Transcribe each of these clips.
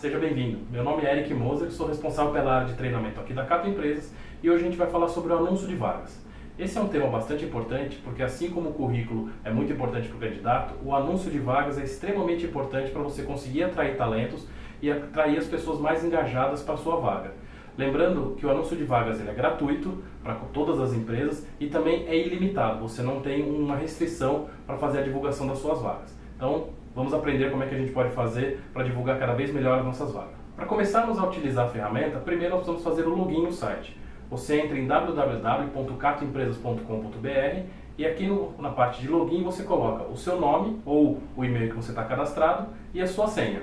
seja bem-vindo. Meu nome é Eric Moser, sou responsável pela área de treinamento aqui da Cato Empresas e hoje a gente vai falar sobre o anúncio de vagas. Esse é um tema bastante importante porque, assim como o currículo é muito importante para o candidato, o anúncio de vagas é extremamente importante para você conseguir atrair talentos e atrair as pessoas mais engajadas para a sua vaga. Lembrando que o anúncio de vagas ele é gratuito para todas as empresas e também é ilimitado, você não tem uma restrição para fazer a divulgação das suas vagas. Então, vamos aprender como é que a gente pode fazer para divulgar cada vez melhor as nossas vagas. Para começarmos a utilizar a ferramenta, primeiro nós vamos fazer o login no site. Você entra em www.catoempresas.com.br e aqui na parte de login você coloca o seu nome ou o e-mail que você está cadastrado e a sua senha.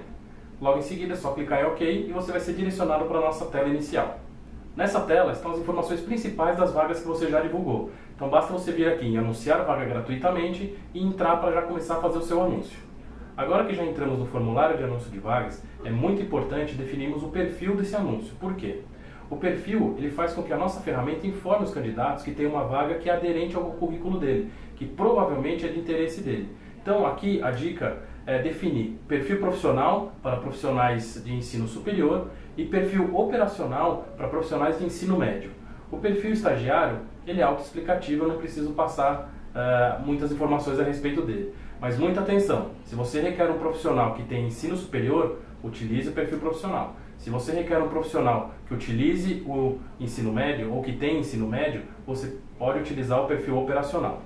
Logo em seguida é só clicar em OK e você vai ser direcionado para a nossa tela inicial. Nessa tela estão as informações principais das vagas que você já divulgou. Então basta você vir aqui em anunciar vaga gratuitamente e entrar para já começar a fazer o seu anúncio. Agora que já entramos no formulário de anúncio de vagas, é muito importante definirmos o perfil desse anúncio. Por quê? O perfil ele faz com que a nossa ferramenta informe os candidatos que tem uma vaga que é aderente ao currículo dele, que provavelmente é de interesse dele. Então aqui a dica é definir perfil profissional para profissionais de ensino superior e perfil operacional para profissionais de ensino médio. O perfil estagiário ele é autoexplicativo, eu não preciso passar muitas informações a respeito dele. Mas muita atenção, se você requer um profissional que tem ensino superior, utilize o perfil profissional. Se você requer um profissional que utilize o ensino médio ou que tem ensino médio, você pode utilizar o perfil operacional.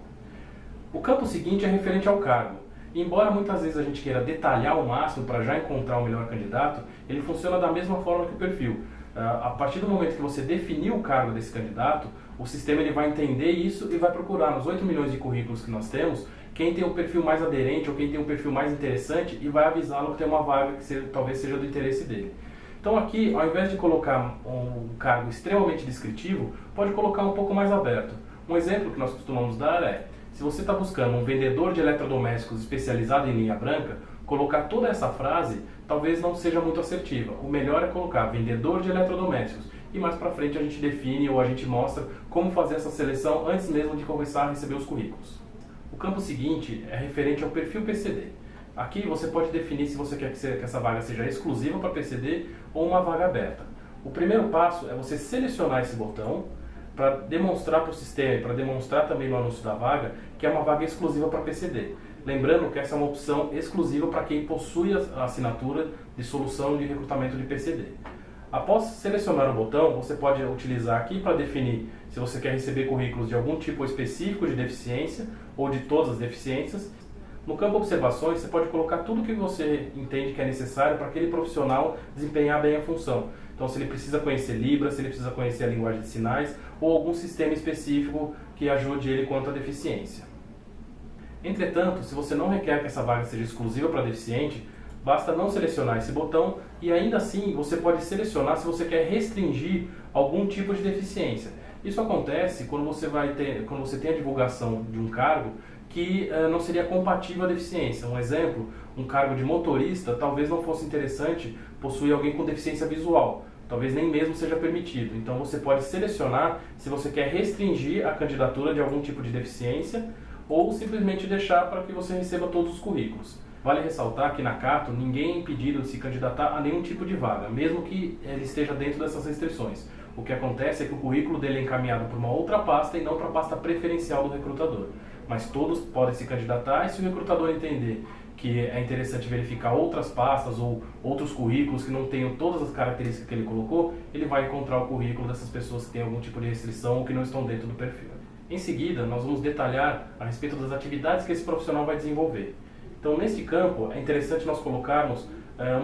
O campo seguinte é referente ao cargo. Embora muitas vezes a gente queira detalhar ao máximo para já encontrar o melhor candidato, ele funciona da mesma forma que o perfil. A partir do momento que você definir o cargo desse candidato, o sistema ele vai entender isso e vai procurar nos 8 milhões de currículos que nós temos, quem tem o perfil mais aderente ou quem tem o perfil mais interessante e vai avisá-lo que tem uma vaga que talvez seja do interesse dele. Então aqui, ao invés de colocar um cargo extremamente descritivo, pode colocar um pouco mais aberto. Um exemplo que nós costumamos dar é, se você está buscando um vendedor de eletrodomésticos especializado em linha branca, colocar toda essa frase talvez não seja muito assertiva. O melhor é colocar vendedor de eletrodomésticos e mais para frente a gente define ou a gente mostra como fazer essa seleção antes mesmo de começar a receber os currículos. O campo seguinte é referente ao perfil PCD. Aqui você pode definir se você quer que essa vaga seja exclusiva para PCD ou uma vaga aberta. O primeiro passo é você selecionar esse botão para demonstrar para o sistema e para demonstrar também no anúncio da vaga que é uma vaga exclusiva para PCD. Lembrando que essa é uma opção exclusiva para quem possui a assinatura de solução de recrutamento de PCD. Após selecionar o botão, você pode utilizar aqui para definir se você quer receber currículos de algum tipo específico de deficiência ou de todas as deficiências. No campo observações, você pode colocar tudo o que você entende que é necessário para aquele profissional desempenhar bem a função. Então, se ele precisa conhecer Libras, se ele precisa conhecer a linguagem de sinais ou algum sistema específico que ajude ele quanto à deficiência. Entretanto, se você não requer que essa vaga seja exclusiva para deficiente, basta não selecionar esse botão e ainda assim você pode selecionar se você quer restringir algum tipo de deficiência. Isso acontece quando você tem a divulgação de um cargo que não seria compatível à deficiência. Um exemplo, um cargo de motorista talvez não fosse interessante possuir alguém com deficiência visual. Talvez nem mesmo seja permitido. Então você pode selecionar se você quer restringir a candidatura de algum tipo de deficiência ou simplesmente deixar para que você receba todos os currículos. Vale ressaltar que na Cato ninguém é impedido de se candidatar a nenhum tipo de vaga, mesmo que ele esteja dentro dessas restrições. O que acontece é que o currículo dele é encaminhado para uma outra pasta e não para a pasta preferencial do recrutador. Mas todos podem se candidatar e se o recrutador entender que é interessante verificar outras pastas ou outros currículos que não tenham todas as características que ele colocou, ele vai encontrar o currículo dessas pessoas que têm algum tipo de restrição ou que não estão dentro do perfil. Em seguida, nós vamos detalhar a respeito das atividades que esse profissional vai desenvolver. Então, neste campo, é interessante nós colocarmos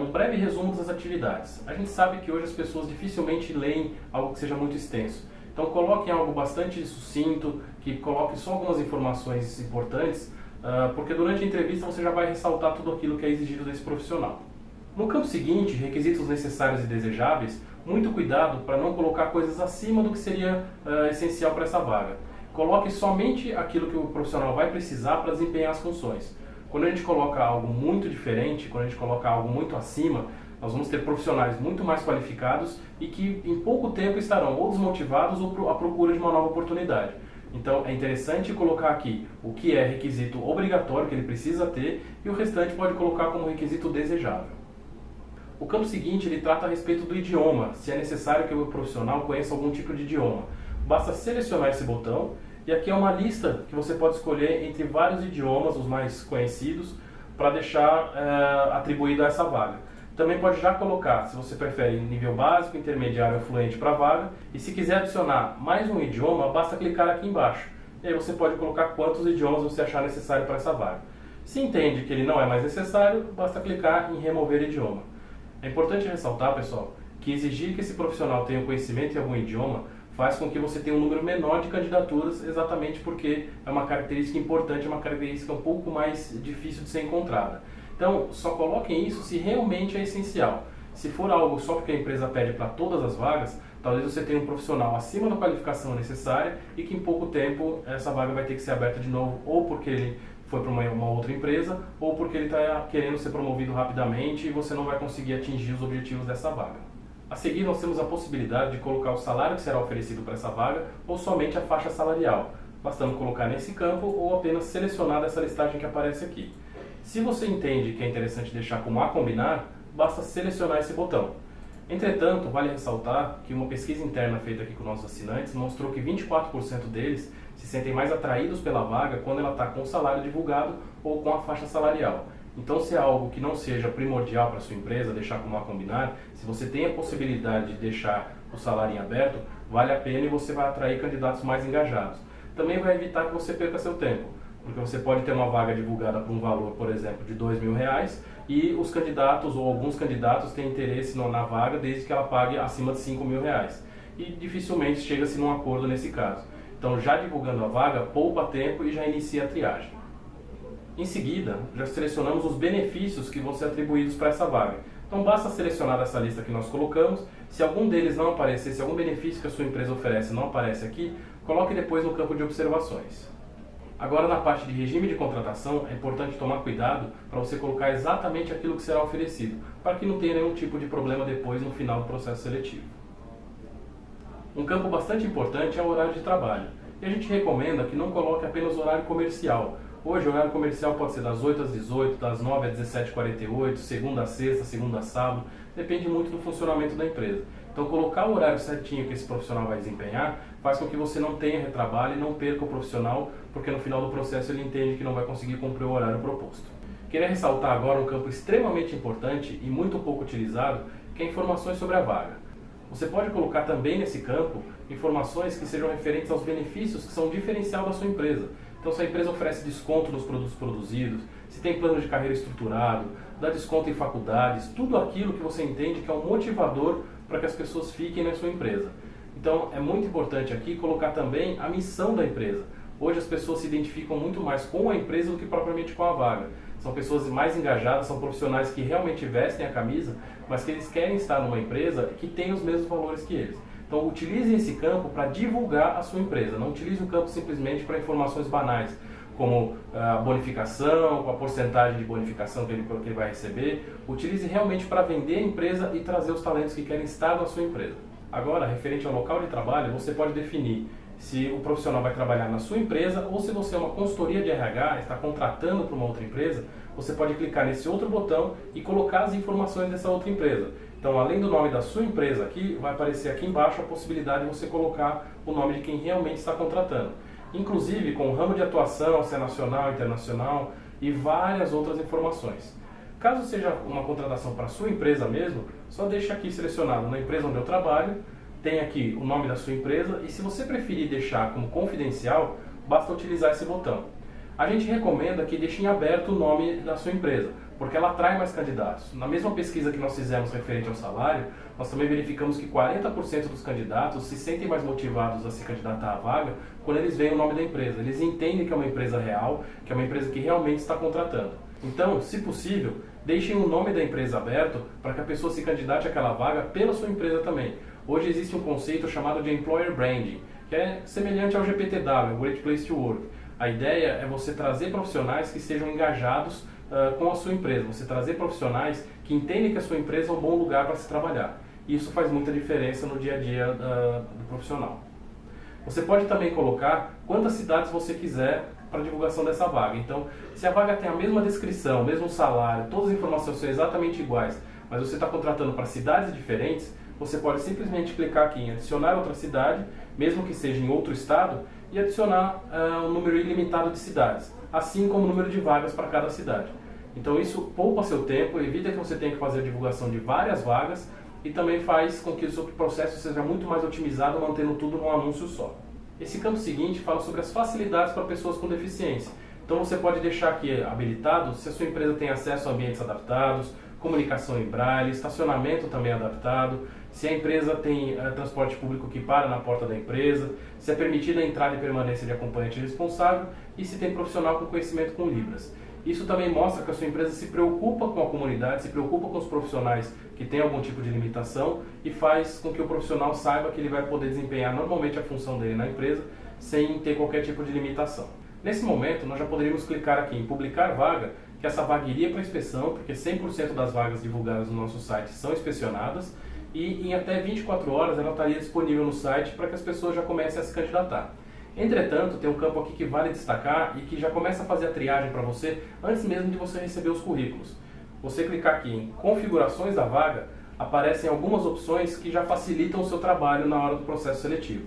um breve resumo das atividades. A gente sabe que hoje as pessoas dificilmente leem algo que seja muito extenso. Então, coloquem algo bastante sucinto, que coloque só algumas informações importantes, porque durante a entrevista você já vai ressaltar tudo aquilo que é exigido desse profissional. No campo seguinte, requisitos necessários e desejáveis, muito cuidado para não colocar coisas acima do que seria essencial para essa vaga. Coloque somente aquilo que o profissional vai precisar para desempenhar as funções. Quando a gente coloca algo muito diferente, quando a gente coloca algo muito acima, nós vamos ter profissionais muito mais qualificados e que em pouco tempo estarão ou desmotivados ou à procura de uma nova oportunidade. Então é interessante colocar aqui o que é requisito obrigatório que ele precisa ter e o restante pode colocar como requisito desejável. O campo seguinte, ele trata a respeito do idioma, se é necessário que o profissional conheça algum tipo de idioma. Basta selecionar esse botão e aqui é uma lista que você pode escolher entre vários idiomas, os mais conhecidos, para deixar atribuído a essa vaga. Também pode já colocar, se você prefere nível básico, intermediário ou fluente para a vaga, e se quiser adicionar mais um idioma, basta clicar aqui embaixo. E aí você pode colocar quantos idiomas você achar necessário para essa vaga. Se entende que ele não é mais necessário, basta clicar em remover idioma. É importante ressaltar, pessoal, que exigir que esse profissional tenha conhecimento em algum idioma faz com que você tenha um número menor de candidaturas, exatamente porque é uma característica importante, uma característica um pouco mais difícil de ser encontrada. Então, só coloquem isso se realmente é essencial. Se for algo só porque a empresa pede para todas as vagas, talvez você tenha um profissional acima da qualificação necessária e que em pouco tempo essa vaga vai ter que ser aberta de novo, ou porque ele foi para uma outra empresa, ou porque ele está querendo ser promovido rapidamente e você não vai conseguir atingir os objetivos dessa vaga. A seguir, nós temos a possibilidade de colocar o salário que será oferecido para essa vaga ou somente a faixa salarial, bastando colocar nesse campo ou apenas selecionar dessa listagem que aparece aqui. Se você entende que é interessante deixar como a combinar, basta selecionar esse botão. Entretanto, vale ressaltar que uma pesquisa interna feita aqui com nossos assinantes mostrou que 24% deles se sentem mais atraídos pela vaga quando ela está com o salário divulgado ou com a faixa salarial. Então, se é algo que não seja primordial para a sua empresa, deixar como a combinar, se você tem a possibilidade de deixar o salário em aberto, vale a pena e você vai atrair candidatos mais engajados. Também vai evitar que você perca seu tempo, porque você pode ter uma vaga divulgada por um valor, por exemplo, de R$2.000 e os candidatos ou alguns candidatos têm interesse na vaga desde que ela pague acima de R$5.000 e dificilmente chega-se num acordo nesse caso. Então, já divulgando a vaga, poupa tempo e já inicia a triagem. Em seguida, já selecionamos os benefícios que vão ser atribuídos para essa vaga. Então basta selecionar essa lista que nós colocamos. Se algum deles não aparecer, se algum benefício que a sua empresa oferece não aparece aqui, coloque depois no campo de observações. Agora, na parte de regime de contratação, é importante tomar cuidado para você colocar exatamente aquilo que será oferecido, para que não tenha nenhum tipo de problema depois no final do processo seletivo. Um campo bastante importante é o horário de trabalho. E a gente recomenda que não coloque apenas o horário comercial. Hoje o horário comercial pode ser das 8 às 18, das 9 às 17h48, segunda a sexta, segunda a sábado, depende muito do funcionamento da empresa. Então colocar o horário certinho que esse profissional vai desempenhar faz com que você não tenha retrabalho e não perca o profissional, porque no final do processo ele entende que não vai conseguir cumprir o horário proposto. Queria ressaltar agora um campo extremamente importante e muito pouco utilizado, que é informações sobre a vaga. Você pode colocar também nesse campo informações que sejam referentes aos benefícios que são diferencial da sua empresa. Então, se a empresa oferece desconto nos produtos produzidos, se tem plano de carreira estruturado, dá desconto em faculdades, tudo aquilo que você entende que é um motivador para que as pessoas fiquem na sua empresa. Então, é muito importante aqui colocar também a missão da empresa. Hoje as pessoas se identificam muito mais com a empresa do que propriamente com a vaga. São pessoas mais engajadas, são profissionais que realmente vestem a camisa, mas que eles querem estar numa empresa que tem os mesmos valores que eles. Então, utilize esse campo para divulgar a sua empresa. Não utilize o campo simplesmente para informações banais, como a bonificação, com a porcentagem de bonificação que ele vai receber. Utilize realmente para vender a empresa e trazer os talentos que querem estar na sua empresa. Agora, referente ao local de trabalho, você pode definir se o profissional vai trabalhar na sua empresa ou se você é uma consultoria de RH, está contratando para uma outra empresa, você pode clicar nesse outro botão e colocar as informações dessa outra empresa. Então, além do nome da sua empresa aqui, vai aparecer aqui embaixo a possibilidade de você colocar o nome de quem realmente está contratando. Inclusive com o ramo de atuação, se é nacional, internacional e várias outras informações. Caso seja uma contratação para a sua empresa mesmo, só deixe aqui selecionado na empresa onde eu trabalho, tem aqui o nome da sua empresa e se você preferir deixar como confidencial, basta utilizar esse botão. A gente recomenda que deixe em aberto o nome da sua empresa, porque ela atrai mais candidatos. Na mesma pesquisa que nós fizemos referente ao salário, nós também verificamos que 40% dos candidatos se sentem mais motivados a se candidatar à vaga quando eles veem o nome da empresa. Eles entendem que é uma empresa real, que é uma empresa que realmente está contratando. Então, se possível, deixem o nome da empresa aberto para que a pessoa se candidate àquela vaga pela sua empresa também. Hoje existe um conceito chamado de Employer Branding, que é semelhante ao GPTW, Great Place to Work. A ideia é você trazer profissionais que sejam engajados com a sua empresa, você trazer profissionais que entendem que a sua empresa é um bom lugar para se trabalhar. E isso faz muita diferença no dia a dia do profissional. Você pode também colocar quantas cidades você quiser para a divulgação dessa vaga. Então, se a vaga tem a mesma descrição, o mesmo salário, todas as informações são exatamente iguais, mas você está contratando para cidades diferentes, você pode simplesmente clicar aqui em adicionar outra cidade, mesmo que seja em outro estado, e adicionar um número ilimitado de cidades, assim como o número de vagas para cada cidade. Então isso poupa seu tempo, evita que você tenha que fazer a divulgação de várias vagas e também faz com que o seu processo seja muito mais otimizado, mantendo tudo num anúncio só. Esse campo seguinte fala sobre as facilidades para pessoas com deficiência. Então você pode deixar aqui habilitado se a sua empresa tem acesso a ambientes adaptados, comunicação em braille, estacionamento também adaptado, se a empresa tem transporte público que para na porta da empresa, se é permitida a entrada e permanência de acompanhante responsável e se tem profissional com conhecimento com Libras. Isso também mostra que a sua empresa se preocupa com a comunidade, se preocupa com os profissionais que têm algum tipo de limitação e faz com que o profissional saiba que ele vai poder desempenhar normalmente a função dele na empresa sem ter qualquer tipo de limitação. Nesse momento, nós já poderíamos clicar aqui em publicar vaga, que essa vaga iria para inspeção, porque 100% das vagas divulgadas no nosso site são inspecionadas e em até 24 horas ela estaria disponível no site para que as pessoas já comecem a se candidatar. Entretanto, tem um campo aqui que vale destacar e que já começa a fazer a triagem para você antes mesmo de você receber os currículos. Você clicar aqui em configurações da vaga, aparecem algumas opções que já facilitam o seu trabalho na hora do processo seletivo.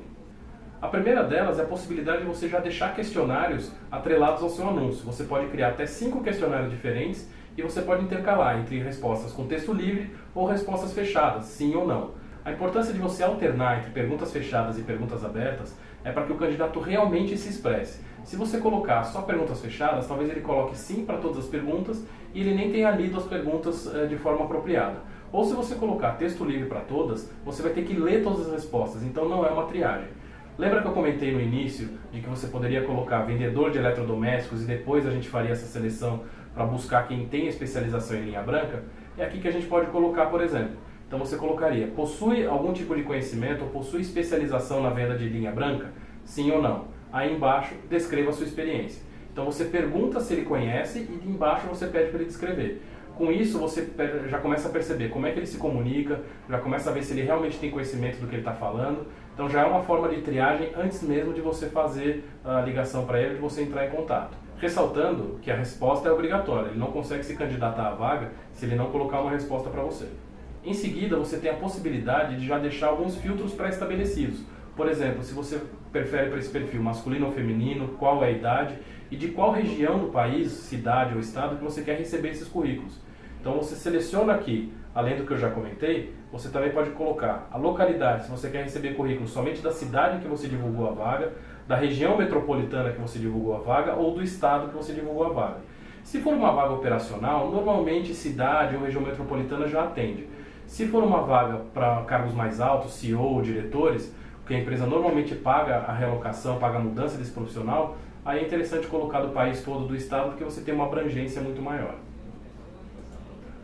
A primeira delas é a possibilidade de você já deixar questionários atrelados ao seu anúncio. Você pode criar até 5 questionários diferentes e você pode intercalar entre respostas com texto livre ou respostas fechadas, sim ou não. A importância de você alternar entre perguntas fechadas e perguntas abertas é para que o candidato realmente se expresse. Se você colocar só perguntas fechadas, talvez ele coloque sim para todas as perguntas e ele nem tenha lido as perguntas de forma apropriada. Ou se você colocar texto livre para todas, você vai ter que ler todas as respostas, então não é uma triagem. Lembra que eu comentei no início de que você poderia colocar vendedor de eletrodomésticos e depois a gente faria essa seleção para buscar quem tem especialização em linha branca? É aqui que a gente pode colocar, por exemplo. Então você colocaria, possui algum tipo de conhecimento ou possui especialização na venda de linha branca? Sim ou não? Aí embaixo, descreva a sua experiência. Então você pergunta se ele conhece e embaixo você pede para ele descrever. Com isso você já começa a perceber como é que ele se comunica, já começa a ver se ele realmente tem conhecimento do que ele está falando. Então já é uma forma de triagem antes mesmo de você fazer a ligação para ele, de você entrar em contato. Ressaltando que a resposta é obrigatória, ele não consegue se candidatar à vaga se ele não colocar uma resposta para você. Em seguida, você tem a possibilidade de já deixar alguns filtros pré-estabelecidos. Por exemplo, se você prefere para esse perfil masculino ou feminino, qual é a idade e de qual região do país, cidade ou estado que você quer receber esses currículos. Então você seleciona aqui, além do que eu já comentei, você também pode colocar a localidade, se você quer receber currículos somente da cidade em que você divulgou a vaga, da região metropolitana que você divulgou a vaga ou do estado que você divulgou a vaga. Se for uma vaga operacional, normalmente cidade ou região metropolitana já atende. Se for uma vaga para cargos mais altos, CEO ou diretores, que a empresa normalmente paga a realocação, paga a mudança desse profissional, aí é interessante colocar do país todo, do estado, porque você tem uma abrangência muito maior.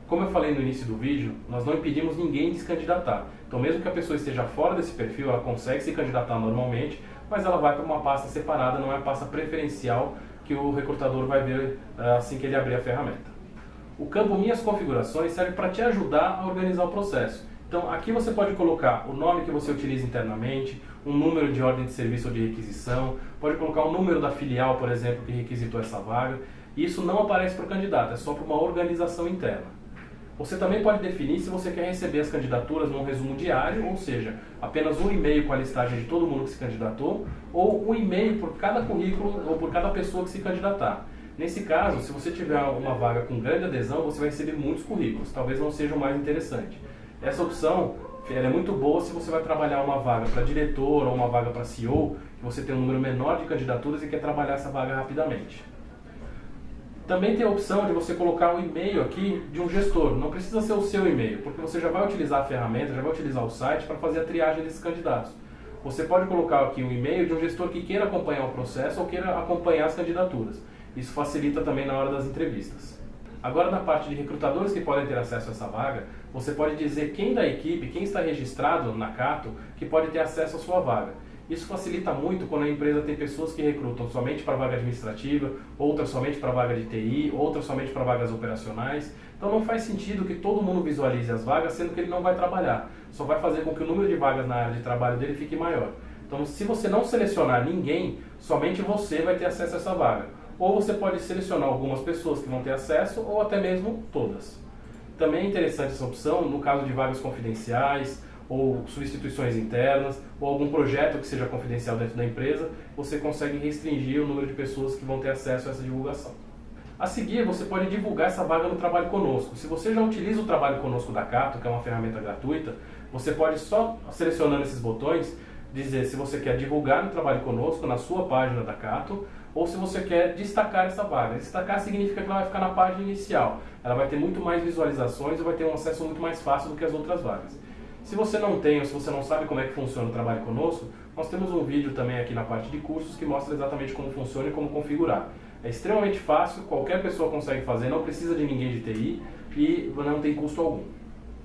Como eu falei no início do vídeo, nós não impedimos ninguém de se candidatar. Então mesmo que a pessoa esteja fora desse perfil, ela consegue se candidatar normalmente, mas ela vai para uma pasta separada, não é a pasta preferencial que o recrutador vai ver assim que ele abrir a ferramenta. O campo Minhas Configurações serve para te ajudar a organizar o processo. Então aqui você pode colocar o nome que você utiliza internamente, um número de ordem de serviço ou de requisição, pode colocar o número da filial, por exemplo, que requisitou essa vaga. E isso não aparece para o candidato, é só para uma organização interna. Você também pode definir se você quer receber as candidaturas num resumo diário, ou seja, apenas um e-mail com a listagem de todo mundo que se candidatou, ou um e-mail por cada currículo ou por cada pessoa que se candidatar. Nesse caso, se você tiver uma vaga com grande adesão, você vai receber muitos currículos, talvez não seja o mais interessante. Essa opção ela é muito boa se você vai trabalhar uma vaga para diretor ou uma vaga para CEO, que você tem um número menor de candidaturas e quer trabalhar essa vaga rapidamente. Também tem a opção de você colocar um e-mail aqui de um gestor, não precisa ser o seu e-mail, porque você já vai utilizar a ferramenta, já vai utilizar o site para fazer a triagem desses candidatos. Você pode colocar aqui um e-mail de um gestor que queira acompanhar o processo ou queira acompanhar as candidaturas. Isso facilita também na hora das entrevistas. Agora, na parte de recrutadores que podem ter acesso a essa vaga, você pode dizer quem da equipe, quem está registrado na Cato, que pode ter acesso à sua vaga. Isso facilita muito quando a empresa tem pessoas que recrutam somente para vaga administrativa, outras somente para vaga de TI, outras somente para vagas operacionais. Então não faz sentido que todo mundo visualize as vagas, sendo que ele não vai trabalhar. Só vai fazer com que o número de vagas na área de trabalho dele fique maior. Então se você não selecionar ninguém, somente você vai ter acesso a essa vaga. Ou você pode selecionar algumas pessoas que vão ter acesso, ou até mesmo todas. Também é interessante essa opção no caso de vagas confidenciais, ou substituições internas, ou algum projeto que seja confidencial dentro da empresa, você consegue restringir o número de pessoas que vão ter acesso a essa divulgação. A seguir, você pode divulgar essa vaga no Trabalho Conosco. Se você já utiliza o Trabalho Conosco da Cato, que é uma ferramenta gratuita, você pode só selecionando esses botões, dizer se você quer divulgar no Trabalho Conosco, na sua página da Cato, ou se você quer destacar essa vaga. Destacar significa que ela vai ficar na página inicial. Ela vai ter muito mais visualizações e vai ter um acesso muito mais fácil do que as outras vagas. Se você não tem ou se você não sabe como é que funciona o Trabalho Conosco, nós temos um vídeo também aqui na parte de cursos que mostra exatamente como funciona e como configurar. É extremamente fácil, qualquer pessoa consegue fazer, não precisa de ninguém de TI e não tem custo algum.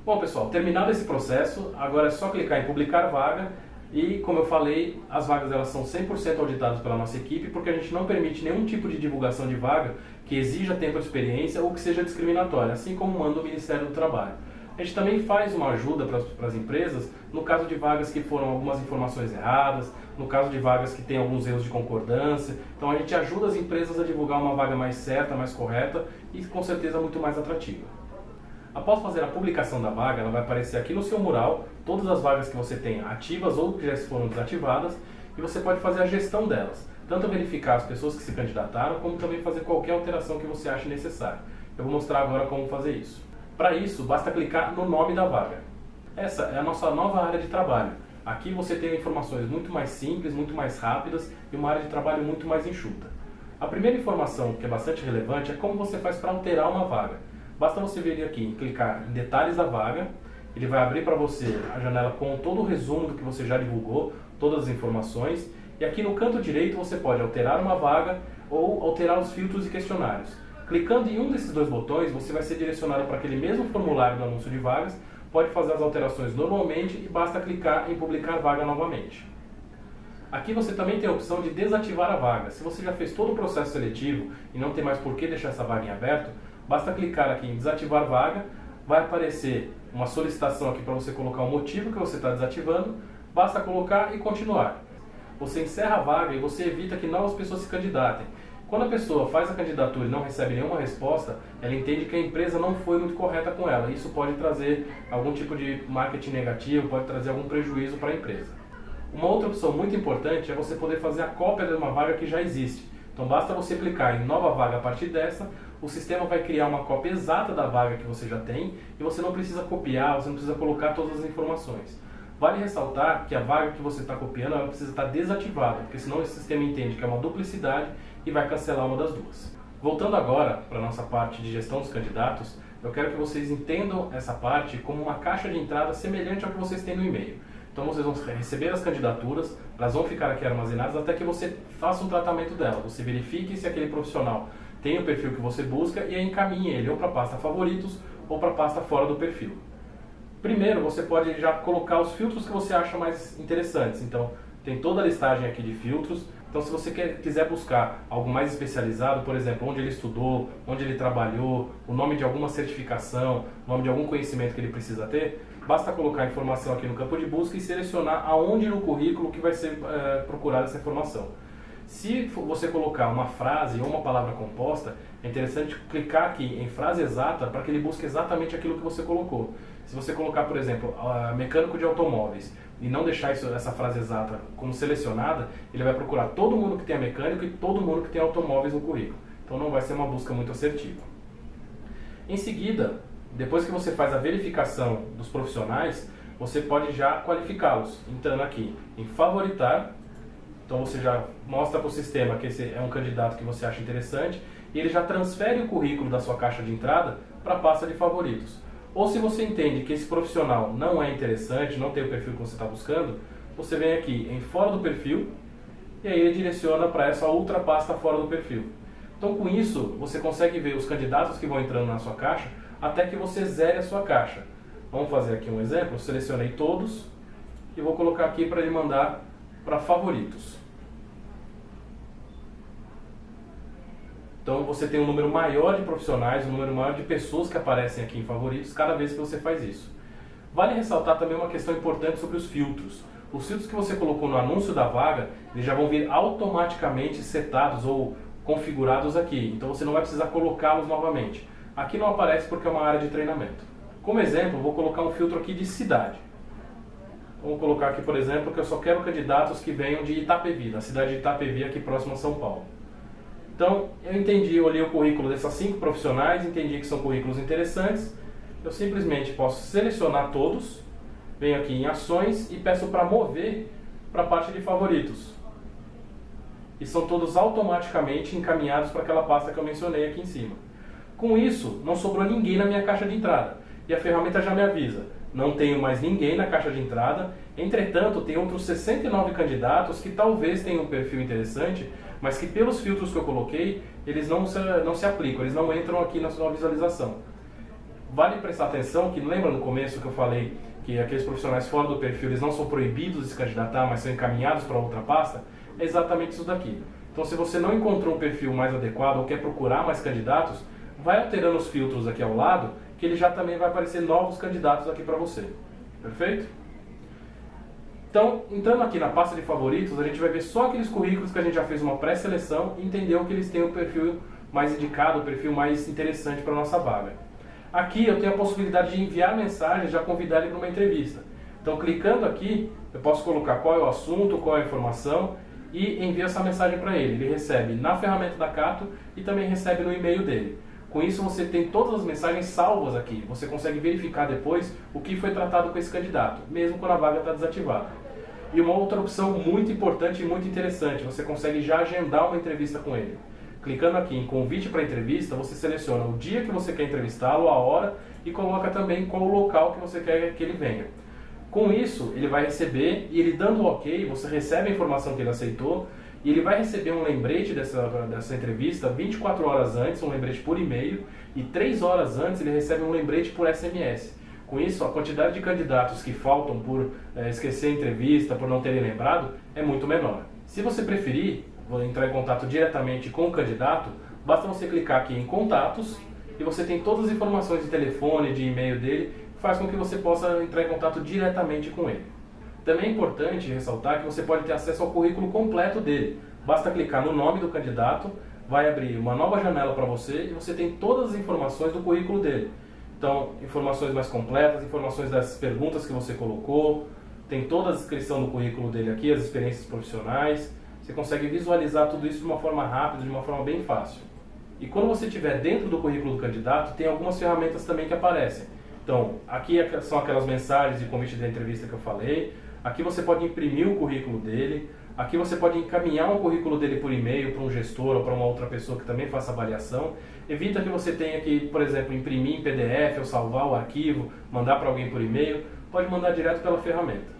Bom pessoal, terminado esse processo, agora é só clicar em publicar vaga e, como eu falei, as vagas elas são 100% auditadas pela nossa equipe porque a gente não permite nenhum tipo de divulgação de vaga que exija tempo de experiência ou que seja discriminatória, assim como manda o Ministério do Trabalho. A gente também faz uma ajuda para as empresas no caso de vagas que foram algumas informações erradas, no caso de vagas que tem alguns erros de concordância. Então a gente ajuda as empresas a divulgar uma vaga mais certa, mais correta e com certeza muito mais atrativa. Após fazer a publicação da vaga, ela vai aparecer aqui no seu mural todas as vagas que você tem ativas ou que já foram desativadas e você pode fazer a gestão delas. Tanto verificar as pessoas que se candidataram, como também fazer qualquer alteração que você ache necessária. Eu vou mostrar agora como fazer isso. Para isso, basta clicar no nome da vaga. Essa é a nossa nova área de trabalho. Aqui você tem informações muito mais simples, muito mais rápidas e uma área de trabalho muito mais enxuta. A primeira informação que é bastante relevante é como você faz para alterar uma vaga. Basta você vir aqui e clicar em detalhes da vaga, ele vai abrir para você a janela com todo o resumo do que você já divulgou, todas as informações, e aqui no canto direito você pode alterar uma vaga ou alterar os filtros e questionários. Clicando em um desses dois botões, você vai ser direcionado para aquele mesmo formulário do anúncio de vagas, pode fazer as alterações normalmente e basta clicar em publicar vaga novamente. Aqui você também tem a opção de desativar a vaga. Se você já fez todo o processo seletivo e não tem mais por que deixar essa vaga em aberto, basta clicar aqui em desativar vaga, vai aparecer uma solicitação aqui para você colocar o motivo que você está desativando, basta colocar e continuar. Você encerra a vaga e você evita que novas pessoas se candidatem. Quando a pessoa faz a candidatura e não recebe nenhuma resposta, ela entende que a empresa não foi muito correta com ela. Isso pode trazer algum tipo de marketing negativo, pode trazer algum prejuízo para a empresa. Uma outra opção muito importante é você poder fazer a cópia de uma vaga que já existe. Então basta você clicar em nova vaga a partir dessa, o sistema vai criar uma cópia exata da vaga que você já tem e você não precisa copiar, você não precisa colocar todas as informações. Vale ressaltar que a vaga que você está copiando ela precisa estar desativada, porque senão esse sistema entende que é uma duplicidade e vai cancelar uma das duas. Voltando agora para a nossa parte de gestão dos candidatos, eu quero que vocês entendam essa parte como uma caixa de entrada semelhante ao que vocês têm no e-mail. Então vocês vão receber as candidaturas, elas vão ficar aqui armazenadas até que você faça um tratamento dela. Você verifique se aquele profissional tem o perfil que você busca e aí encaminhe ele ou para a pasta favoritos ou para a pasta fora do perfil. Primeiro, você pode já colocar os filtros que você acha mais interessantes. Então, tem toda a listagem aqui de filtros. Então, se você quiser buscar algo mais especializado, por exemplo, onde ele estudou, onde ele trabalhou, o nome de alguma certificação, o nome de algum conhecimento que ele precisa ter, basta colocar a informação aqui no campo de busca e selecionar aonde no currículo que vai ser procurada essa informação. Se você colocar uma frase ou uma palavra composta, é interessante clicar aqui em frase exata para que ele busque exatamente aquilo que você colocou. Se você colocar, por exemplo, mecânico de automóveis e não deixar essa frase exata como selecionada, ele vai procurar todo mundo que tenha mecânico e todo mundo que tenha automóveis no currículo. Então não vai ser uma busca muito assertiva. Em seguida, depois que você faz a verificação dos profissionais, você pode já qualificá-los, entrando aqui em favoritar. Então você já mostra para o sistema que esse é um candidato que você acha interessante e ele já transfere o currículo da sua caixa de entrada para a pasta de favoritos. Ou se você entende que esse profissional não é interessante, não tem o perfil que você está buscando, você vem aqui em fora do perfil e aí ele direciona para essa outra pasta fora do perfil. Então com isso você consegue ver os candidatos que vão entrando na sua caixa até que você zere a sua caixa. Vamos fazer aqui um exemplo, eu selecionei todos e vou colocar aqui para ele mandar para favoritos. Então você tem um número maior de profissionais, um número maior de pessoas que aparecem aqui em favoritos cada vez que você faz isso. Vale ressaltar também uma questão importante sobre os filtros. Os filtros que você colocou no anúncio da vaga, eles já vão vir automaticamente setados ou configurados aqui. Então você não vai precisar colocá-los novamente. Aqui não aparece porque é uma área de treinamento. Como exemplo, vou colocar um filtro aqui de cidade. Vamos colocar aqui, por exemplo, que eu só quero candidatos que venham de Itapevi, da cidade de Itapevi, aqui próximo a São Paulo. Então, eu entendi, eu olhei o currículo dessas 5 profissionais, entendi que são currículos interessantes. Eu simplesmente posso selecionar todos, venho aqui em ações e peço para mover para a parte de favoritos. E são todos automaticamente encaminhados para aquela pasta que eu mencionei aqui em cima. Com isso, não sobrou ninguém na minha caixa de entrada. E a ferramenta já me avisa. Não tenho mais ninguém na caixa de entrada, entretanto, tem outros 69 candidatos que talvez tenham um perfil interessante, mas que pelos filtros que eu coloquei, eles não se aplicam, eles não entram aqui na sua visualização. Vale prestar atenção que, lembra no começo que eu falei que aqueles profissionais fora do perfil, eles não são proibidos de se candidatar, mas são encaminhados para outra pasta? É exatamente isso daqui. Então, se você não encontrou um perfil mais adequado ou quer procurar mais candidatos, vai alterando os filtros aqui ao lado, que ele já também vai aparecer novos candidatos aqui para você. Perfeito? Então, entrando aqui na pasta de favoritos, a gente vai ver só aqueles currículos que a gente já fez uma pré-seleção e entendeu que eles têm o perfil mais indicado, o perfil mais interessante para a nossa vaga. Aqui eu tenho a possibilidade de enviar mensagem e já convidar ele para uma entrevista. Então, clicando aqui, eu posso colocar qual é o assunto, qual é a informação e envio essa mensagem para ele. Ele recebe na ferramenta da Cato e também recebe no e-mail dele. Com isso, você tem todas as mensagens salvas aqui. Você consegue verificar depois o que foi tratado com esse candidato, mesmo quando a vaga está desativada. E uma outra opção muito importante e muito interessante, você consegue já agendar uma entrevista com ele. Clicando aqui em convite para entrevista, você seleciona o dia que você quer entrevistá-lo, a hora, e coloca também qual o local que você quer que ele venha. Com isso, ele vai receber, e ele dando o ok, você recebe a informação que ele aceitou, e ele vai receber um lembrete dessa entrevista 24 horas antes, um lembrete por e-mail, e 3 horas antes ele recebe um lembrete por SMS. Com isso, a quantidade de candidatos que faltam por esquecer a entrevista, por não terem lembrado, é muito menor. Se você preferir, vou entrar em contato diretamente com o candidato, basta você clicar aqui em contatos, e você tem todas as informações de telefone, de e-mail dele, que faz com que você possa entrar em contato diretamente com ele. Também é importante ressaltar que você pode ter acesso ao currículo completo dele. Basta clicar no nome do candidato, vai abrir uma nova janela para você e você tem todas as informações do currículo dele. Então, informações mais completas, informações das perguntas que você colocou, tem toda a descrição do currículo dele aqui, as experiências profissionais. Você consegue visualizar tudo isso de uma forma rápida, de uma forma bem fácil. E quando você estiver dentro do currículo do candidato, tem algumas ferramentas também que aparecem. Então, aqui são aquelas mensagens de convite da entrevista que eu falei. Aqui você pode imprimir o currículo dele, aqui você pode encaminhar o currículo dele por e-mail para um gestor ou para uma outra pessoa que também faça avaliação. Evita que você tenha que, por exemplo, imprimir em PDF ou salvar o arquivo, mandar para alguém por e-mail, pode mandar direto pela ferramenta.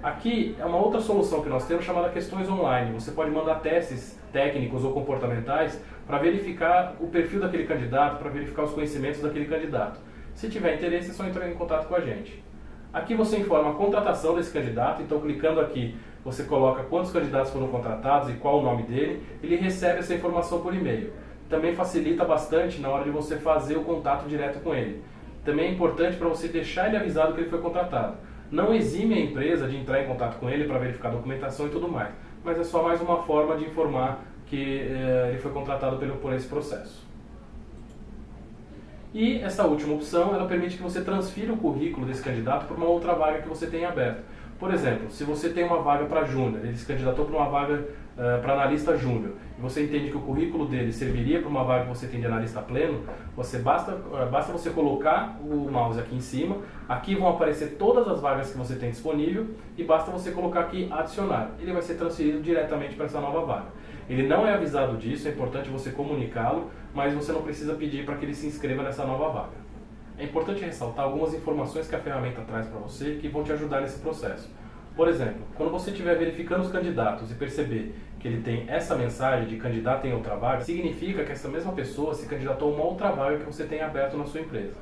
Aqui é uma outra solução que nós temos chamada questões online. Você pode mandar testes técnicos ou comportamentais para verificar o perfil daquele candidato, para verificar os conhecimentos daquele candidato. Se tiver interesse, é só entrar em contato com a gente. Aqui você informa a contratação desse candidato, então clicando aqui você coloca quantos candidatos foram contratados e qual o nome dele, ele recebe essa informação por e-mail. Também facilita bastante na hora de você fazer o contato direto com ele. Também é importante para você deixar ele avisado que ele foi contratado. Não exime a empresa de entrar em contato com ele para verificar a documentação e tudo mais, mas é só mais uma forma de informar que ele foi contratado por esse processo. E essa última opção, ela permite que você transfira o currículo desse candidato para uma outra vaga que você tenha aberta. Por exemplo, se você tem uma vaga para júnior, ele se candidatou para uma vaga para analista júnior, e você entende que o currículo dele serviria para uma vaga que você tem de analista pleno, basta você colocar o mouse aqui em cima, aqui vão aparecer todas as vagas que você tem disponível, e basta você colocar aqui adicionar. Ele vai ser transferido diretamente para essa nova vaga. Ele não é avisado disso, é importante você comunicá-lo, mas você não precisa pedir para que ele se inscreva nessa nova vaga. É importante ressaltar algumas informações que a ferramenta traz para você que vão te ajudar nesse processo. Por exemplo, quando você estiver verificando os candidatos e perceber que ele tem essa mensagem de candidato em outra vaga, significa que essa mesma pessoa se candidatou a uma outra vaga que você tem aberto na sua empresa.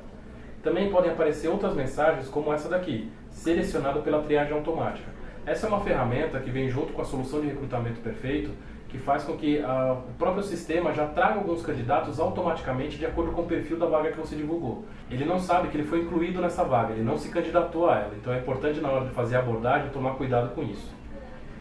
Também podem aparecer outras mensagens como essa daqui, selecionado pela triagem automática. Essa é uma ferramenta que vem junto com a solução de recrutamento perfeito, que faz com que o próprio sistema já traga alguns candidatos automaticamente de acordo com o perfil da vaga que você divulgou. Ele não sabe que ele foi incluído nessa vaga, ele não se candidatou a ela, então é importante na hora de fazer a abordagem tomar cuidado com isso.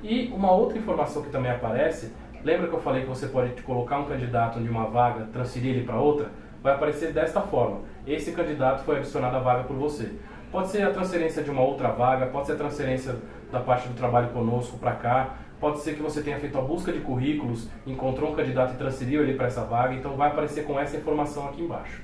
E uma outra informação que também aparece, lembra que eu falei que você pode colocar um candidato de uma vaga, transferir ele para outra? vai aparecer desta forma: esse candidato foi adicionado à vaga por você. Pode ser a transferência de uma outra vaga, pode ser a transferência da parte do trabalho conosco para cá, pode ser que você tenha feito a busca de currículos, encontrou um candidato e transferiu ele para essa vaga, então vai aparecer com essa informação aqui embaixo.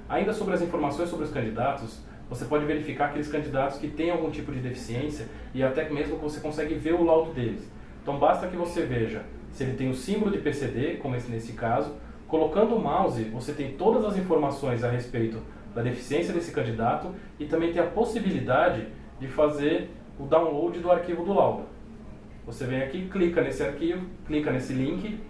Ainda sobre as informações sobre os candidatos, você pode verificar aqueles candidatos que têm algum tipo de deficiência e até mesmo que você consegue ver o laudo deles. Então basta que você veja se ele tem o símbolo de PCD, como nesse caso. Colocando o mouse, você tem todas as informações a respeito da deficiência desse candidato e também tem a possibilidade de fazer o download do arquivo do laudo. Você vem aqui, clica nesse arquivo, clica nesse link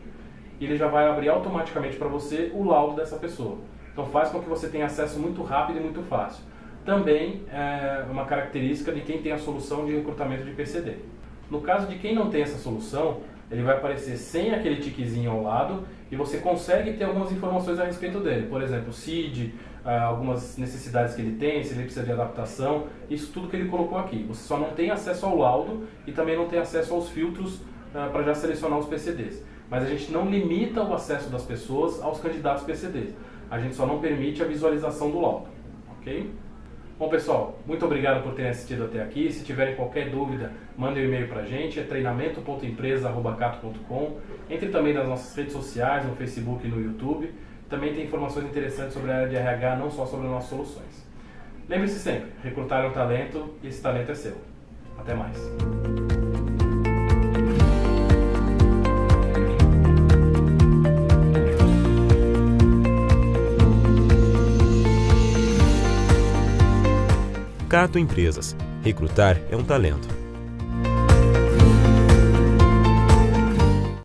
e ele já vai abrir automaticamente para você o laudo dessa pessoa. Então faz com que você tenha acesso muito rápido e muito fácil. Também é uma característica de quem tem a solução de recrutamento de PCD. No caso de quem não tem essa solução, ele vai aparecer sem aquele tiquezinho ao lado e você consegue ter algumas informações a respeito dele. Por exemplo, CID, algumas necessidades que ele tem, se ele precisa de adaptação, isso tudo que ele colocou aqui. Você só não tem acesso ao laudo e também não tem acesso aos filtros para já selecionar os PCDs. Mas a gente não limita o acesso das pessoas aos candidatos PCDs. A gente só não permite a visualização do laudo. Ok? Bom, pessoal, muito obrigado por terem assistido até aqui. Se tiverem qualquer dúvida, mandem um e-mail para a gente, é treinamento.empresa@cato.com. Entre também nas nossas redes sociais, no Facebook e no YouTube. Também tem informações interessantes sobre a área de RH, não só sobre as nossas soluções. Lembre-se sempre, recrutar é um talento e esse talento é seu. Até mais. Cato Empresas. Recrutar é um talento.